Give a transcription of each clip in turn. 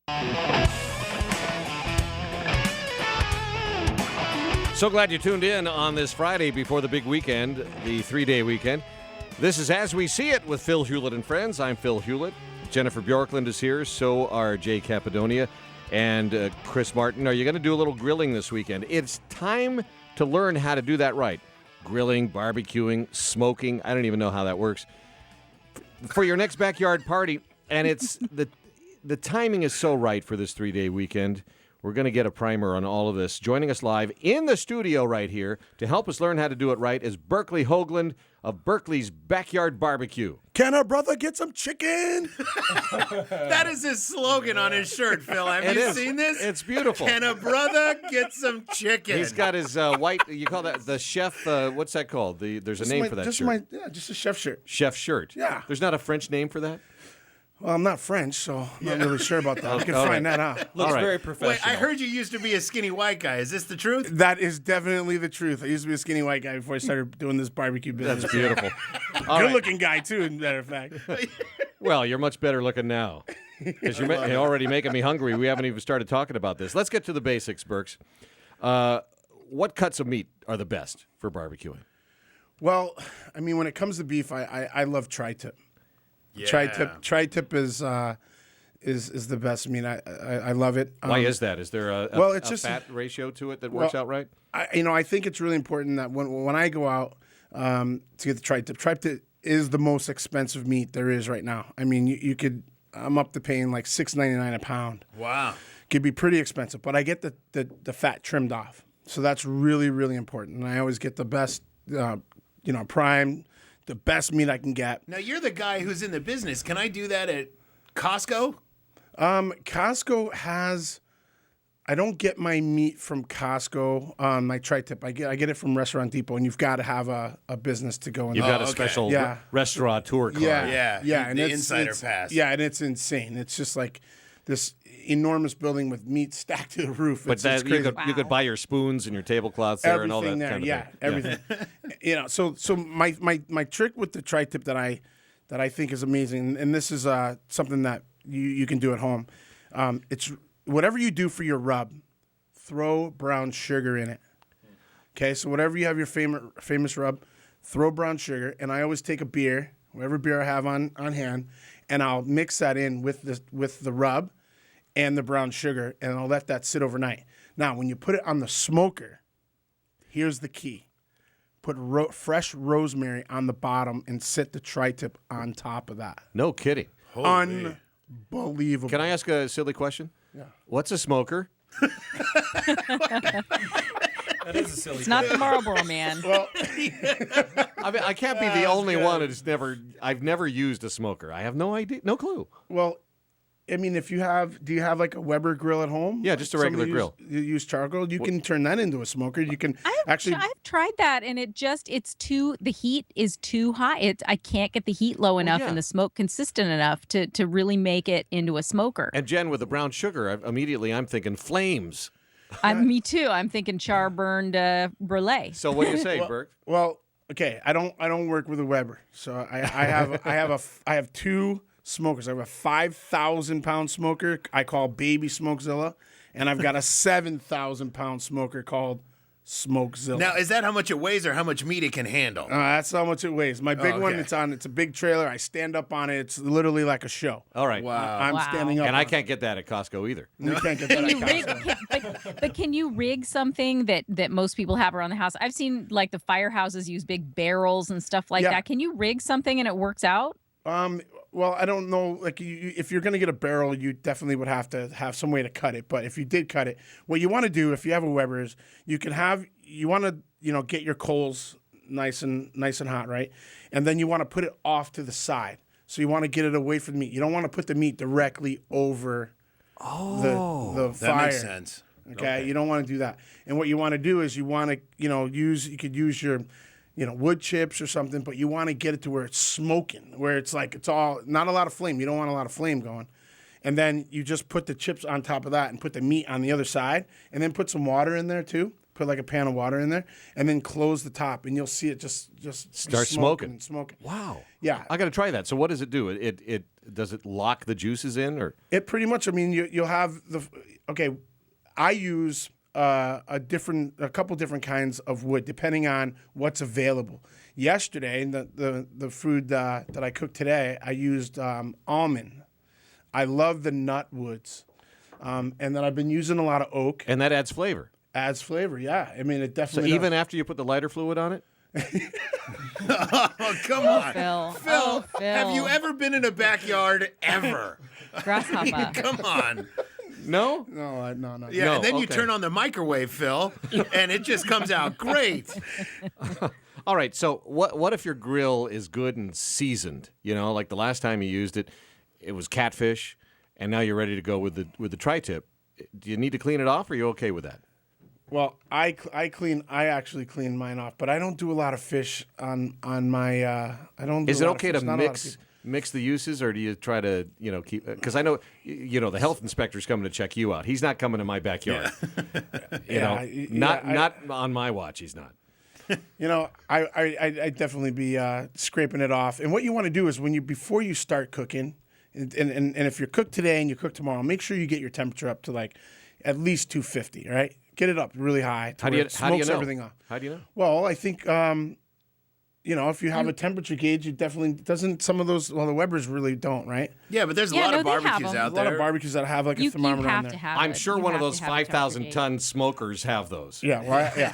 So glad you tuned in on this Friday before the big weekend, the 3-day weekend. This is As We See It with Phil Hulett and friends. I'm Phil Hulett. Jennifer Bjorklund is here. So are Jay Capadonia and Chris Martin. Are you going to do a little grilling this weekend? It's time to learn how to do that right. Grilling, barbecuing, smoking. I don't even know how that works. For your next backyard party, and it's the timing is so right for this 3-day weekend. We're going to get a primer on all of this. Joining us live in the studio right here to help us learn how to do it right is Berkeley Hoagland of Berkeley's Backyard Barbecue. Can a brother get some chicken? That is his slogan on his shirt, Phil. Have you seen this? It's beautiful. Can a brother get some chicken? He's got his white, you call that the chef, what's that called? There's a name for that shirt. Just a chef shirt. Chef shirt. Yeah. There's not a French name for that? Well, I'm not French, so I'm not really sure about that. We can find that out. Looks All right. very professional. Wait, I heard you used to be a skinny white guy. Is this the truth? That is definitely the truth. I used to be a skinny white guy before I started doing this barbecue business. That's beautiful. All right. Good-looking guy, too, as a matter of fact. Well, you're much better looking now. Because you're already making me hungry. We haven't even started talking about this. Let's get to the basics, Berks. What cuts of meat are the best for barbecuing? Well, I mean, when it comes to beef, I love tri-tip. Yeah. Tri-tip is the best. I mean, I love it. Why is that? Is there a fat ratio to it that works out right? I think it's really important that when I go out to get the tri-tip is the most expensive meat there is right now. I mean, I'm up to paying like $6.99 a pound. Wow. Could be pretty expensive, but I get the fat trimmed off. So that's really, really important. And I always get the best, prime, the best meat I can get. Now, you're the guy who's in the business. Can I do that at Costco? Costco has. I don't get my meat from Costco. My tri-tip, I get it from Restaurant Depot, and you've got to have a business to go in. You've got a okay. special restaurateur card. Yeah, and the it's insider pass. Yeah, and it's insane. It's just like this enormous building with meat stacked to the roof. But It's crazy. you could buy your spoons and your tablecloths there and all that Everything kind of there, thing. everything. So my trick with the tri-tip that I think is amazing, and this is something that you can do at home. It's whatever you do for your rub, throw brown sugar in it. Okay, so whatever you have your famous rub, throw brown sugar, and I always take a beer, whatever beer I have on hand, and I'll mix that in with the rub and the brown sugar, and I'll let that sit overnight. Now, when you put it on the smoker, here's the key. Put fresh rosemary on the bottom and set the tri-tip on top of that. No kidding. Unbelievable. Can I ask a silly question? Yeah. What's a smoker? That is a silly It's not the Marlboro Man. Well, I mean, I can't be the only one who's I've never used a smoker. I have no idea, no clue. well, I mean, do you have like a Weber grill at home? Yeah, just a regular grill. You use charcoal. You can turn that into a smoker. You can I've tried that, and the heat is too high. I can't get the heat low enough yeah. and the smoke consistent enough to really make it into a smoker. And Jen, with the brown sugar, I'm thinking flames. Me too. I'm thinking char burned brulee. So what do you say, Burke? Well, okay. I don't work with a Weber, so I have two smokers. I have a 5,000-pound smoker I call Baby Smokezilla, and I've got a 7,000-pound smoker called Smokezilla. Now, is that how much it weighs or how much meat it can handle? That's how much it weighs. My big one, okay. it's a big trailer. I stand up on it. It's literally like a show. All right. Wow. I'm standing up. And on I can't get that at Costco either. it. You can't get that. Can you at rig, Costco. but can you rig something that most people have around the house? I've seen like the firehouses use big barrels and stuff like Yeah. that. Can you rig something and it works out? Well, I don't know. Like, if you're going to get a barrel, you definitely would have to have some way to cut it. But if you did cut it, what you want to do, if you have a Weber, is you want to get your coals nice and hot, right? And then you want to put it off to the side. So you want to get it away from the meat. You don't want to put the meat directly over the fire. That makes sense. Okay, you don't want to do that. And what you want to do is you want to you could use your wood chips or something, but you want to get it to where it's smoking, where it's all not a lot of flame. You don't want a lot of flame going. And then you just put the chips on top of that and put the meat on the other side, and then put some water in there too. put like a pan of water in there, and then close the top, and you'll see it just Start smoking smoking. and smoking. Wow. Yeah. I got to try that. So what does it do? It does it lock the juices in or? It pretty much. I mean, you'll have okay. I use a couple different kinds of wood depending on what's available. Yesterday, the food that I cooked today, I used almond. I love the nut woods, and then I've been using a lot of oak. And that adds flavor. Adds flavor, yeah. I mean, it So definitely. even after you put the lighter fluid on it? Oh, come on. Phil. Phil, Oh, Phil. have you ever been in a backyard ever? Grasshopper. Come on. No? No. Yeah, No, and then you okay. turn on the microwave, Phil, and it just comes out great. All right. So what if your grill is good and seasoned? You know, like the last time you used it, it was catfish, and now you're ready to go with the tri-tip. Do you need to clean it off, or are you okay with that? Well, I actually clean mine off, but I don't do a lot of fish on my. I don't. Do Is a it lot of okay fish. to Not a lot of mix people. mix the uses, or do you try to keep? Because I know the health inspector's coming to check you out. He's not coming to my backyard. Not on my watch. He's not. I definitely be scraping it off. And what you want to do is before you start cooking, and if you're cooked today and you cook tomorrow, make sure you get your temperature up to like at least 250. Right, get it up really high. To How do where you it how do you smokes know? everything off. How do you know? Well, I think if you have a temperature gauge, it definitely doesn't. Some of those, the Weber's really don't, right? Yeah, but there's a Yeah, lot no, of they have barbecues them. out A lot there. of barbecues that have like a You thermometer on have there. to have I'm it. sure You one of have those to have a temperature 5,000 gauge. ton smokers have those. Yeah,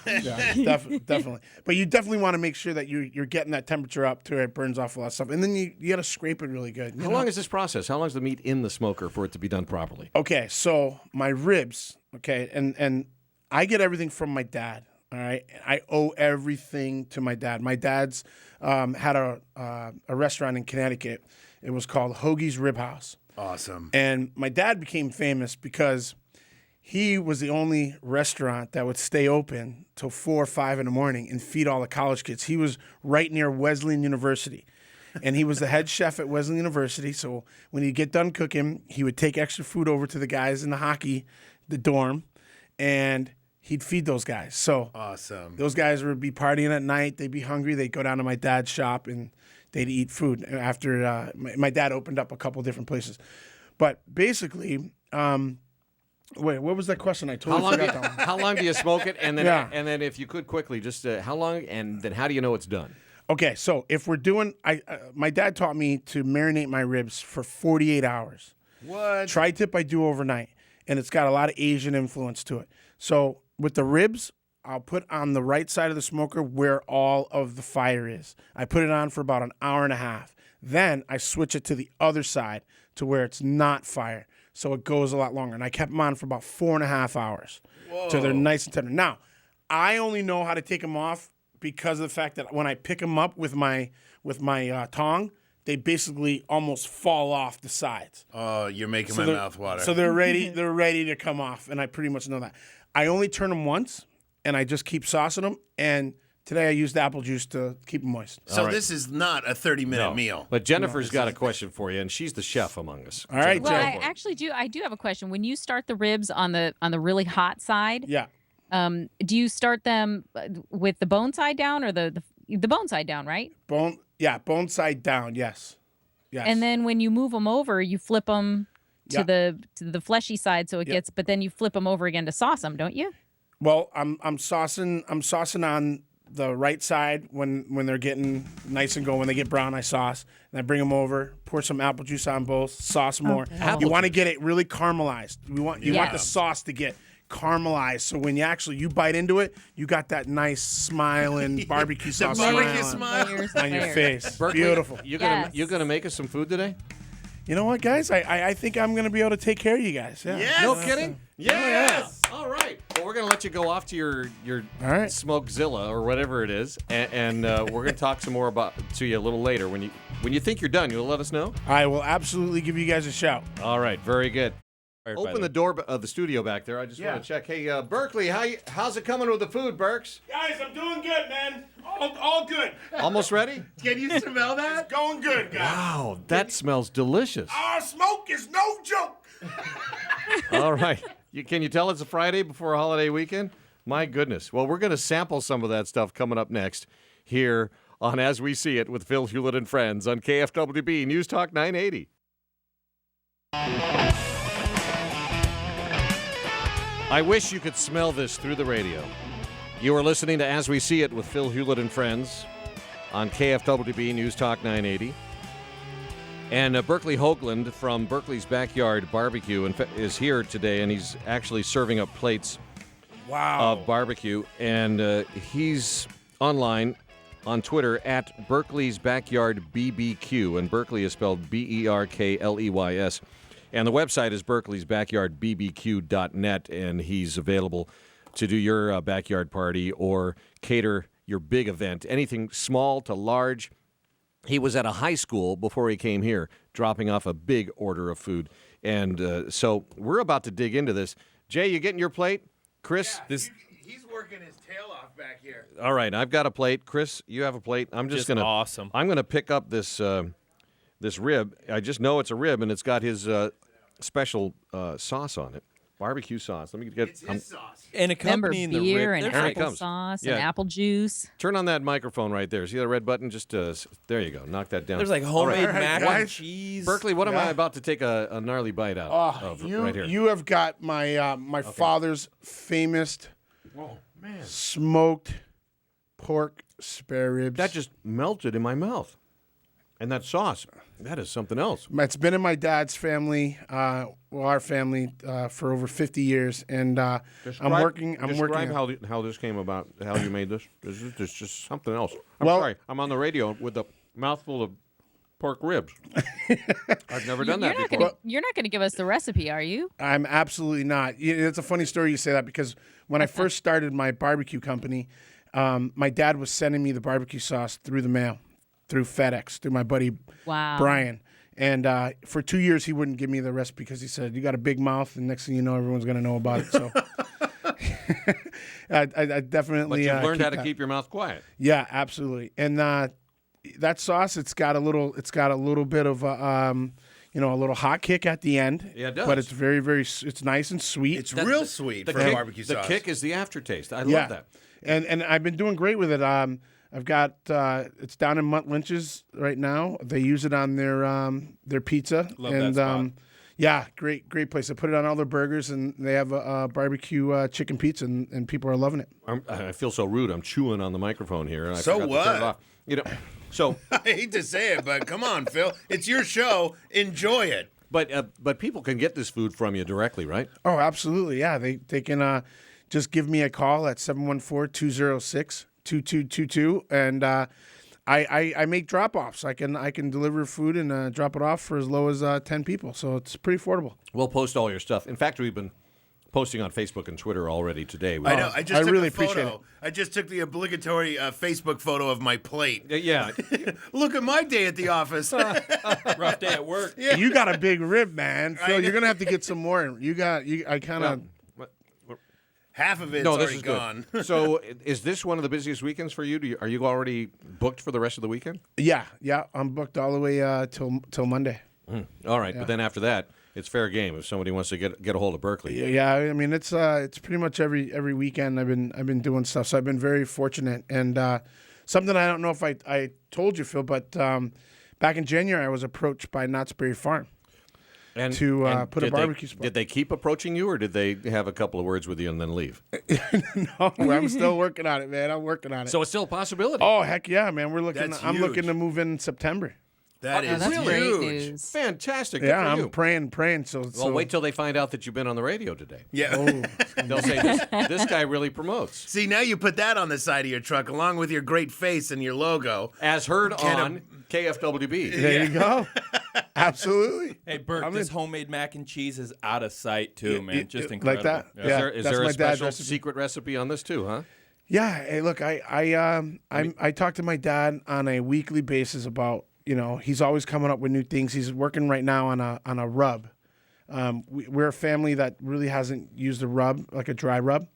definitely. But you definitely want to make sure that you're getting that temperature up to where it burns off a lot of stuff, and then you got to scrape it really good. How long is this process? How long is the meat in the smoker for it to be done properly? Okay, so my ribs. Okay, and I get everything from my dad. All right, I owe everything to my dad. My dad's had a restaurant in Connecticut. It was called Hoagie's Rib House. Awesome. And my dad became famous because he was the only restaurant that would stay open till 4 or 5 in the morning and feed all the college kids. He was right near Wesleyan University. And he was the head chef at Wesleyan University. So when he'd get done cooking, he would take extra food over to the guys in the dorm, and he'd feed those guys. So Awesome. those guys would be partying at night. They'd be hungry. They'd go down to my dad's shop and they'd eat food. After my dad opened up a couple different places. But basically, wait, what was that question? I totally forgot that one. How long do you smoke it? And then Yeah. and then if you could quickly, just how long? And then how do you know it's done? Okay, so if we're doing, my dad taught me to marinate my ribs for 48 hours. What? Tri-tip I do overnight, and it's got a lot of Asian influence to it. So with the ribs, I'll put on the right side of the smoker where all of the fire is. I put it on for about an hour and a half. Then I switch it to the other side to where it's not fire. So it goes a lot longer. And I kept them on for about 4.5 hours. So they're nice and tender. Now, I only know how to take them off because of the fact that when I pick them up with my tong, they basically almost fall off the sides. Oh, you're making my mouth water. So they're ready. They're ready to come off, and I pretty much know that. I only turn them once, and I just keep saucing them. And today I used apple juice to keep them moist. So this is not a 30-minute meal. But Jennifer's got a question for you, and she's the chef among us. All right, Well, Jen. I actually do. I do have a question. When you start the ribs on the really hot side, Yeah. do you start them with the bone side down or the bone side down, right? Bone side down. Yes. And then when you move them over, you flip them to Yeah. the fleshy side, so it gets. But then you flip them over again to sauce them, don't you? Well, I'm saucing on the right side when they're getting nice and go. When they get brown, I sauce and I bring them over. Pour some apple juice on both. Sauce more. You want to get it really caramelized. You want the sauce to get caramelized. So when you bite into it, you got that nice smiling barbecue sauce barbecue smile smile. on your face. Berkeley, Beautiful. You Yes. gonna make us some food today? You know what, guys? I think I'm gonna be able to take care of you guys. Yeah. Yes. No kidding. Yes. All right. Well, we're gonna let you go off to your All right. Smokezilla or whatever it is, and we're gonna talk some more to you a little later. When you think you're done, you'll let us know. I will absolutely give you guys a shout. All right. Very good. Right, Open the door of the studio back there. I just want to check. Hey, Berkeley, how's it coming with the food, Berks? Guys, I'm doing good, man. All good. Almost ready? Can you smell that? Going good, guys. Wow, that smells delicious. Our smoke is no joke. All right. Can you tell it's a Friday before a holiday weekend? My goodness. Well, we're going to sample some of that stuff coming up next here on As We See It with Phil Hulett and Friends on KFWB News Talk 980. I wish you could smell this through the radio. You are listening to As We See It with Phil Hulett and Friends on KFWB News Talk 980. And Berkeley Hoagland from Berkeley's Backyard Barbecue is here today, and he's actually serving up plates of barbecue. And he's online on Twitter at Berkeley's Backyard BBQ, and Berkeley is spelled Berkleys. And the website is berkeleysbackyardbbq.net, and he's available to do your backyard party or cater your big event, anything small to large. He was at a high school before he came here, dropping off a big order of food. And so we're about to dig into this. Jay, you getting your plate? Chris? Yeah, he's working his tail off back here. All right, I've got a plate. Chris, you have a plate. I'm just going to... Awesome. I'm going to pick up this this rib. I just know it's a rib, and it's got his special sauce on it. Barbecue sauce. Let me get... It's his sauce. And Remember accompanying the beer rib. and There it comes. applesauce Yeah. and apple juice. Turn on that microphone right there. See that red button? Just there you go. Knock that down. There's like All right. homemade All right, mac guys. and cheese. Berkeley, what am I Yeah. about to take a gnarly bite out of right here? You have got my my father's famous smoked pork spare ribs. That just melted in my mouth. And that sauce, that is something else. It's been in my dad's family, our family, for over 50 years, and I'm working. Describe how this came about. How you made this. This is just something else. I'm Well- sorry. I'm on the radio with a mouthful of pork ribs. I've never done You're that not before. you're not gonna give us the recipe, are you? I'm absolutely not. It's a funny story you say that because when I first started my barbecue company, my dad was sending me the barbecue sauce through the mail, through FedEx, through my buddy Wow. Brian. And for 2 years, he wouldn't give me the recipe because he said, you got a big mouth, and next thing you know, everyone's going to know about it. So I definitely But you've learned how to that. keep your mouth quiet. Yeah, absolutely. And that sauce, it's got a little bit of a little hot kick at the end. Yeah, it does. But it's very, very, it's nice and sweet. It's real sweet for kick, barbecue the sauce. kick is the aftertaste. I yeah. love that. And I've been doing great with it. I've got it's down in Mutt Lynch's right now. They use it on their pizza. Love and that spot. yeah, great place. They put it on all their burgers, and they have a barbecue chicken pizza, and people are loving it. I feel so rude. I'm chewing on the microphone here. And I So forgot to turn it what? off. So, I hate to say it, but come on, Phil. It's your show. Enjoy it. but people can get this food from you directly, right? Oh, absolutely. Yeah, they can just give me a call at 714-206-2222, and I make drop-offs. I can deliver food and drop it off for as low as 10 people, so it's pretty affordable. We'll post all your stuff. In fact, we've been posting on Facebook and Twitter already today. I know. I just took really a photo. appreciate it. I just took the obligatory Facebook photo of my plate. Yeah. Look at my day at the office. Rough day at work. You got a big rib, man. Phil, you're gonna have to get some more. I kind of. Half of it's No, this already is gone. good. So, is this one of the busiest weekends for you? Are you already booked for the rest of the weekend? Yeah. I'm booked all the way till Monday. All right, but then after that, it's fair game if somebody wants to get a hold of Berkeley. Yeah. I mean, it's pretty much every weekend I've been doing stuff. So I've been very fortunate, and something I don't know if I told you, Phil, but back in January I was approached by Knott's Berry Farm. And To put a did they- barbecue spot. Did they keep approaching you, or did they have a couple of words with you and then leave? No, I'm still working on it, man. I'm working on it. So it's still a possibility. Oh heck yeah, man! That's I'm looking huge. to move in September. That Oh, is that's great huge. news. Fantastic. Good Yeah, for I'm you. praying. So Well, wait till they find out that you've been on the radio today. Yeah. Oh, They'll say, this guy really promotes. See, now you put that on the side of your truck along with your great face and your logo. As heard Can on KFWB. there you go. Absolutely. Hey, Bert, I'm this in. homemade mac and cheese is out of sight, too, man. Just like incredible. that? Yeah. Is Yeah. there, is that's there a my dad's special recipe. secret recipe on this too, huh? Yeah. Hey, look, I talk to my dad on a weekly basis about, he's always coming up with new things. He's working right now on a rub. We're a family that really hasn't used a rub, like a dry rub.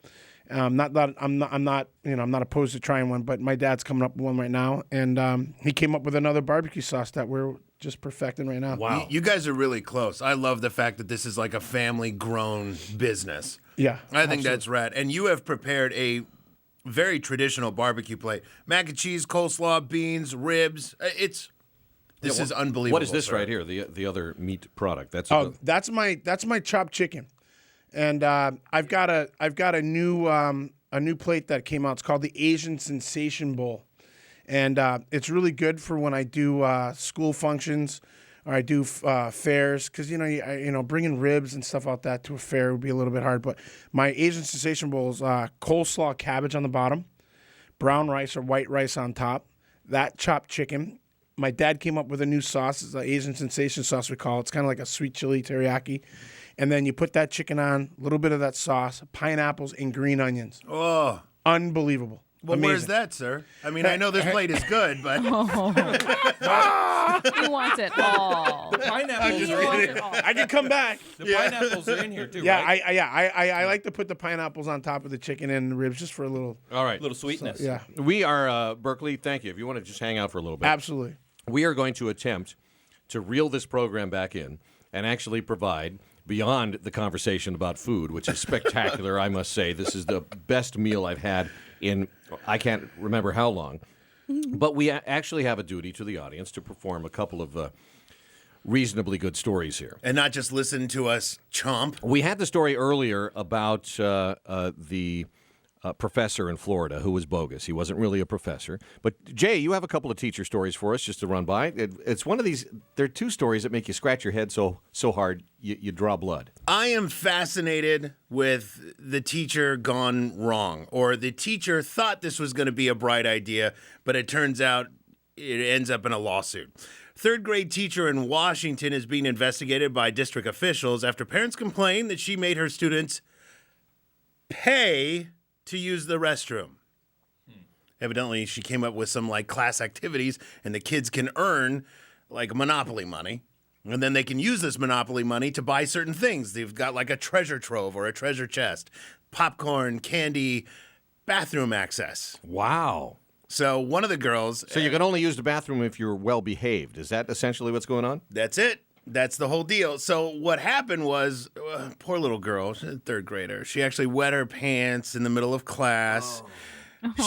Not that I'm not I'm not opposed to trying one, but my dad's coming up with one right now, and he came up with another barbecue sauce that we're just perfecting right now. Wow. You guys are really close. I love the fact that this is like a family-grown business. Yeah, I think absolutely. that's rad. And you have prepared a very traditional barbecue plate: mac and cheese, coleslaw, beans, ribs. This is unbelievable. What is this sir. right here? The other meat product. That's That's my chopped chicken, and I've got a new plate that came out. It's called the Asian Sensation Bowl, and it's really good for when I do school functions or I do fairs, because bringing ribs and stuff like that to a fair would be a little bit hard. But my Asian Sensation Bowl is coleslaw cabbage on the bottom, brown rice or white rice on top, that chopped chicken. My dad came up with a new sauce. It's the Asian Sensation sauce, we call it. It's kind of like a sweet chili teriyaki. And then you put that chicken on, a little bit of that sauce, pineapples, and green onions. Oh. Unbelievable. Well, Amazing. where's that, sir? I mean, I know this plate is good, but He wants it all. The pineapples He are in wants here. it all. I can come back. The pineapples are in here too, Yeah, right? I like to put the pineapples on top of the chicken and the ribs just for a little. all right. A little sweetness. Yeah, We are Berkeley. Thank you. If you want to just hang out for a little bit, absolutely. we are going to attempt to reel this program back in and actually provide, beyond the conversation about food, which is spectacular, I must say. This is the best meal I've had in I can't remember how long. But we actually have a duty to the audience to perform a couple of reasonably good stories here. and not just listen to us chomp. We had the story earlier about the professor in Florida who was bogus. He wasn't really a professor. But, Jay, you have a couple of teacher stories for us just to run by. It's one of these, there are two stories that make you scratch your head so hard you draw blood. I am fascinated with the teacher gone wrong, or the teacher thought this was going to be a bright idea, but it turns out it ends up in a lawsuit. Third grade teacher in Washington is being investigated by district officials after parents complained that she made her students pay to use the restroom. Evidently, she came up with some like class activities, and the kids can earn like Monopoly money. And then they can use this Monopoly money to buy certain things. They've got like a treasure trove or a treasure chest, popcorn, candy, bathroom access. Wow. So one of the girls, So you can only use the bathroom if you're well behaved. Is that essentially what's going on? that's it. That's the whole deal. So what happened was, poor little girl, she's a third grader. She actually wet her pants in the middle of class.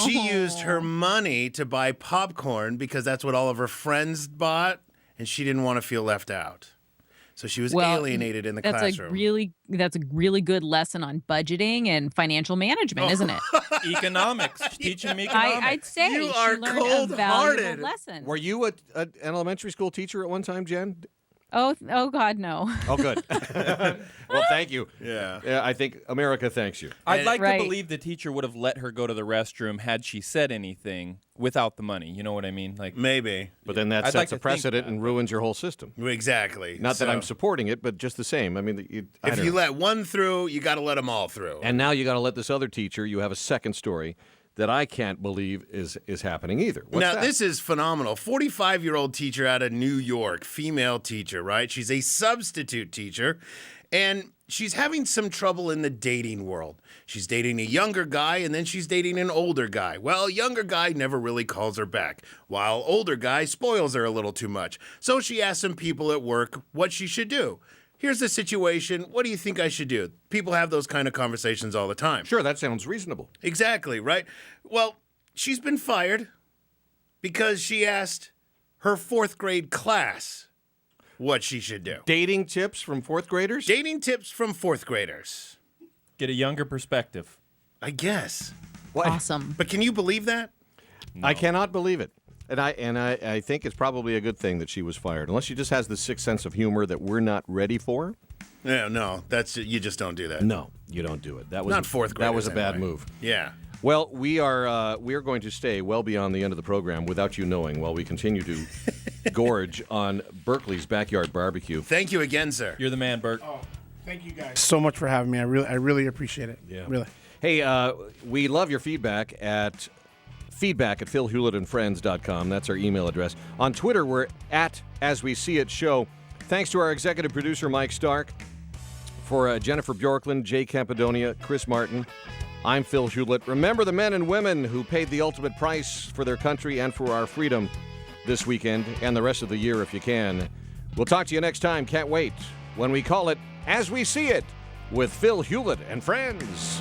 She used her money to buy popcorn because that's what all of her friends bought, and she didn't want to feel left out. So she was alienated in the classroom. That's a really good lesson on budgeting and financial management, isn't it? Economics. Teaching them economics. I'd say You she are learned a cold-hearted. valuable lesson. Were you an elementary school teacher at one time, Jen? Oh God, no. Oh, good. Well, thank you. Yeah. I think America thanks you. I'd like Right. to believe the teacher would have let her go to the restroom had she said anything without the money. You know what I mean? Like, Maybe. But then that I'd sets like a to think precedent that, and but- ruins your whole system. Exactly. Not that So I'm supporting it, but just the same. I mean, I if don't you know. let one through, you got to let them all through. And now you got to let this other teacher. You have a second story that I can't believe is happening either. What's Now, that? this is phenomenal. 45-year-old teacher out of New York, female teacher, right? She's a substitute teacher, and she's having some trouble in the dating world. She's dating a younger guy, and then she's dating an older guy. Well, younger guy never really calls her back, while older guy spoils her a little too much. So she asks some people at work what she should do. Here's the situation. What do you think I should do? People have those kind of conversations all the time. Sure, that sounds reasonable. Exactly, right? Well, she's been fired because she asked her fourth grade class what she should do. Dating tips from fourth graders? Dating tips from fourth graders. get a younger perspective. I guess. What? Awesome. But can you believe that? I cannot believe it. And I think it's probably a good thing that she was fired, unless she just has the sixth sense of humor that we're not ready for. No, that's you just don't do that. No, you don't do it. That was Not fourth That was a graders, bad anyway. move. Yeah. Well, we are going to stay well beyond the end of the program without you knowing while we continue to gorge on Berkeley's Backyard Barbecue. Thank you again, sir. You're the man, Bert. Thank you guys so much for having me. I really appreciate it. Yeah. Really. Hey, we love your feedback at philhewlettandfriends.com. That's our email address. On Twitter, we're at As We See It Show. Thanks to our executive producer, Mike Stark. For Jennifer Bjorklund, Jay Campidonia, Chris Martin, I'm Phil Hulett. Remember the men and women who paid the ultimate price for their country and for our freedom this weekend and the rest of the year if you can. We'll talk to you next time. Can't wait when we call it As We See It with Phil Hulett and friends.